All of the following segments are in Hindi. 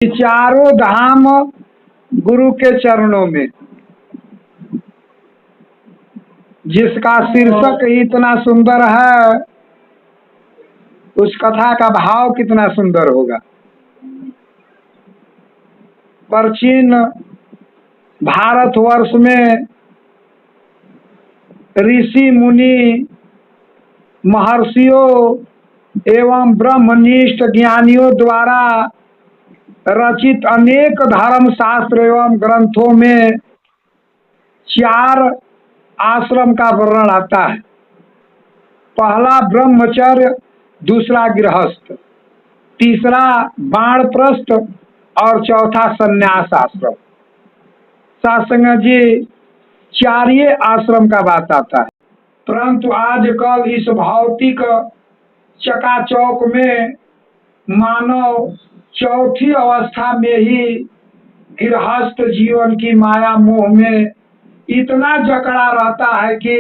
चारों धाम गुरु के चरणों में, जिसका शीर्षक ही इतना सुंदर है, उस कथा का भाव कितना सुंदर होगा। प्राचीन भारतवर्ष में ऋषि मुनि महर्षियों एवं ब्रह्मनिष्ठ ज्ञानियों द्वारा रचित अनेक धर्म शास्त्र एवं ग्रंथों में चार आश्रम का वर्णन आता है। पहला ब्रह्मचर्य, दूसरा गृहस्थ, तीसरा वानप्रस्थ और चौथा संन्यास आश्रम। सत्संग जी, चारिये आश्रम का बात आता है। परंतु आजकल इस भौतिक चकाचौक में मानव चौथी अवस्था में ही गृहस्थ जीवन की माया मोह में इतना जकड़ा रहता है कि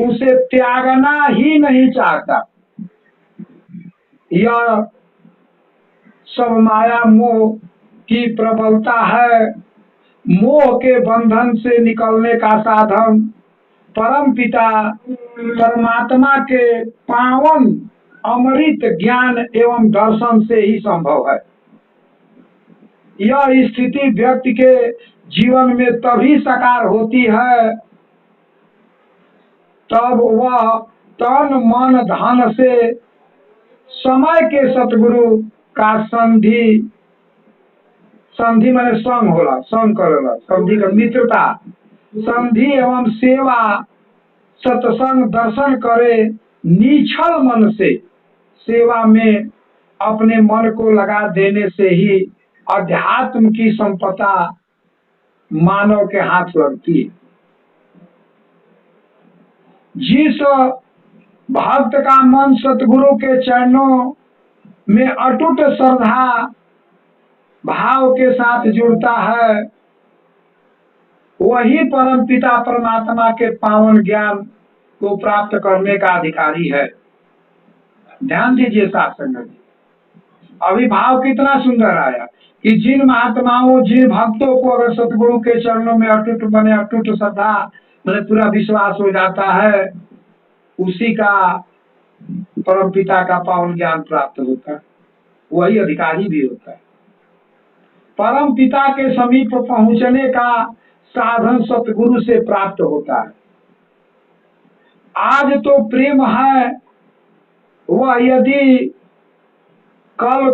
उसे त्यागना ही नहीं चाहता। यह सब माया मोह की प्रबलता है। मोह के बंधन से निकलने का साधन परम पिता परमात्मा के पावन अमृत ज्ञान एवं दर्शन से ही संभव है। यह स्थिति व्यक्ति के जीवन में तभी साकार होती है तब वह तन मन धन से समय के सतगुरु का संधि माने संग होला, संग करेला, संधि का मित्रता, संधि एवं सेवा, सत्संग दर्शन करे। निश्चल मन से सेवा में अपने मन को लगा देने से ही अध्यात्म की संपदा मानव के हाथ लगती है। जिस भक्त का मन सतगुरु के चरणों में अटूट श्रद्धा भाव के साथ जुड़ता है, वही परम पिता परमात्मा के पावन ज्ञान को प्राप्त करने का अधिकारी है। ध्यान दीजिए सत्संग जी, अभी भाव कितना सुंदर आया कि जिन महात्माओं, जिन भक्तों को अगर सतगुरु के चरणों में अटूट बने, अटूट श्रद्धा मैंने पूरा विश्वास हो जाता है, उसी का परम पिता का पावन ज्ञान प्राप्त होता है, वही अधिकारी भी होता है। परम पिता के समीप पहुंचने का साधन सतगुरु से प्राप्त होता है। आज तो प्रेम है, वह यदि कल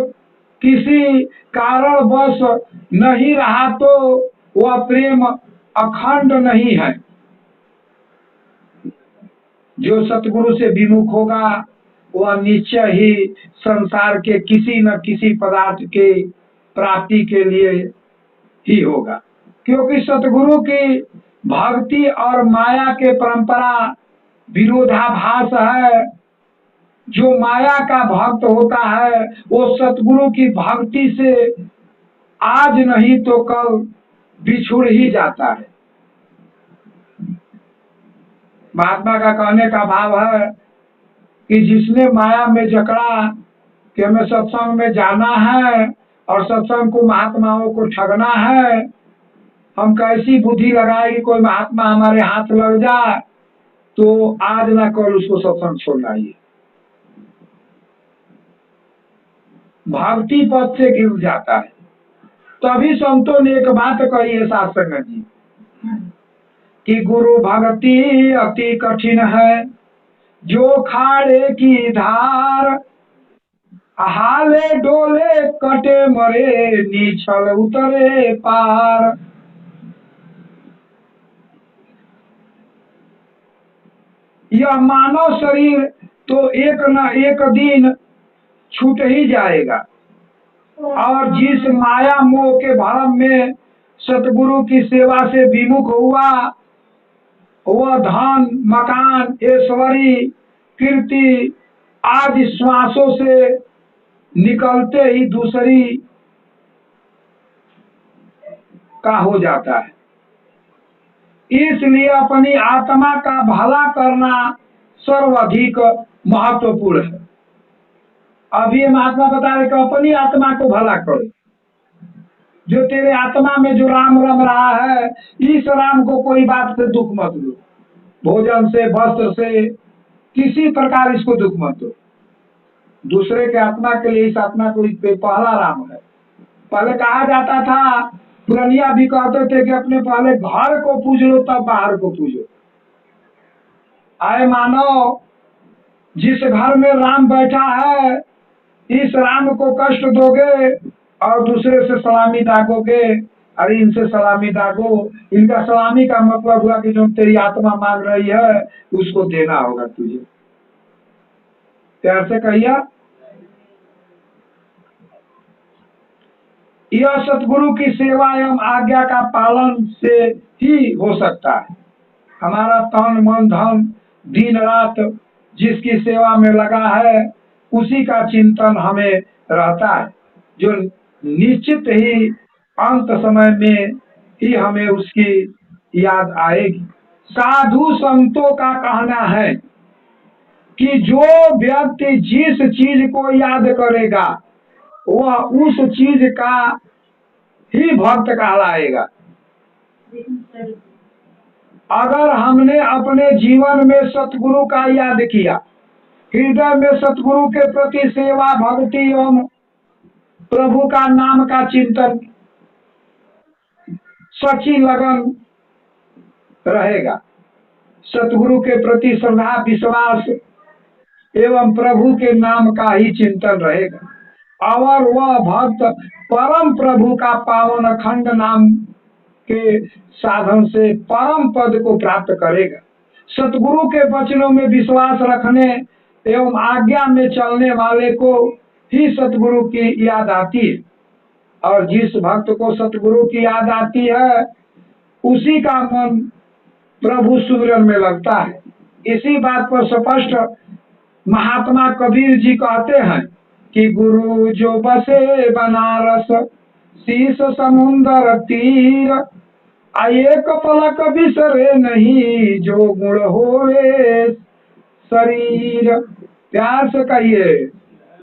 किसी कारणवश नहीं रहा तो वह प्रेम अखंड नहीं है। जो सतगुरु से विमुख होगा वह निश्चय ही संसार के किसी न किसी पदार्थ के प्राप्ति के लिए ही होगा, क्योंकि सतगुरु की भक्ति और माया के परंपरा विरोधाभास है। जो माया का भक्त होता है वो सतगुरु की भक्ति से आज नहीं तो कल बिछुड़ ही जाता है। महात्मा का कहने का भाव है कि जिसने माया में जकड़ा कि हमें सत्संग में जाना है और सत्संग को महात्माओं को ठगना है, हम कैसी बुद्धि लगाए कि कोई महात्मा हमारे हाथ लग जाए तो आज ना कल उसको सत्संग छोड़ना ही, भक्ति पथ से गिर जाता है। तभी संतों ने एक बात कही है सत्संग जी कि गुरु भक्ति अति कठिन है, जो खाड़े की धार, हाले डोले कटे मरे, नीछल उतरे पार। यह मानव शरीर तो एक न एक दिन छूट ही जाएगा, और जिस माया मोह के भरम में सतगुरु की सेवा से विमुख हुआ, वह धन, मकान, ऐश्वर्य, कीर्ति आदि श्वासों से निकलते ही दूसरी का हो जाता है। इसलिए अपनी आत्मा का भला करना सर्वाधिक महत्वपूर्ण है। अभी महात्मा बता रहे कि अपनी आत्मा को भला करो, जो तेरे आत्मा में जो राम रम रहा है, इस राम को कोई बात से दुख मत दो, भोजन से, वस्त्र से, किसी प्रकार इसको दुख मत दो। दूसरे के आत्मा के लिए इस आत्मा को पहला राम है। पहले कहा जाता था, पुरनिया भी कहते थे कि अपने पहले घर को पूज लो तब बाहर को पूजो। आए मानो, जिस घर में राम बैठा है, इस राम को कष्ट दोगे और दूसरे से सलामी दागोगे, अरे इनसे सलामी दागो, इनका सलामी का मतलब हुआ कि जो तेरी आत्मा मांग रही है उसको देना होगा तुझे। प्यार से कहिए, यह सतगुरु की सेवा एवं आज्ञा का पालन से ही हो सकता है। हमारा तन मन धन दिन रात जिसकी सेवा में लगा है, उसी का चिंतन हमें रहता है, जो निश्चित ही अंत समय में ही हमें उसकी याद आएगी। साधु संतों का कहना है कि जो व्यक्ति जिस चीज को याद करेगा वह उस चीज का ही भक्त कहलाएगा। अगर हमने अपने जीवन में सतगुरु का याद किया, हृदय में सतगुरु के प्रति सेवा भक्ति एवं प्रभु का नाम का चिंतन सच्ची लगन रहेगा, सतगुरु के प्रति श्रद्धा विश्वास एवं प्रभु के नाम का ही चिंतन रहेगा, और वह भक्त परम प्रभु का पावन अखंड नाम के साधन से परम पद को प्राप्त करेगा। सतगुरु के वचनों में विश्वास रखने एवं आज्ञा में चलने वाले को ही सतगुरु की याद आती है, और जिस भक्त को सतगुरु की याद आती है उसी का मन प्रभु सुमिरन में लगता है। इसी बात पर स्पष्ट महात्मा कबीर जी कहते हैं कि गुरु जो बसे बनारस शीश समुंदर तीर, एक पलक बिसरे नहीं जो गुण होवे शरीर। प्यार से कहिए,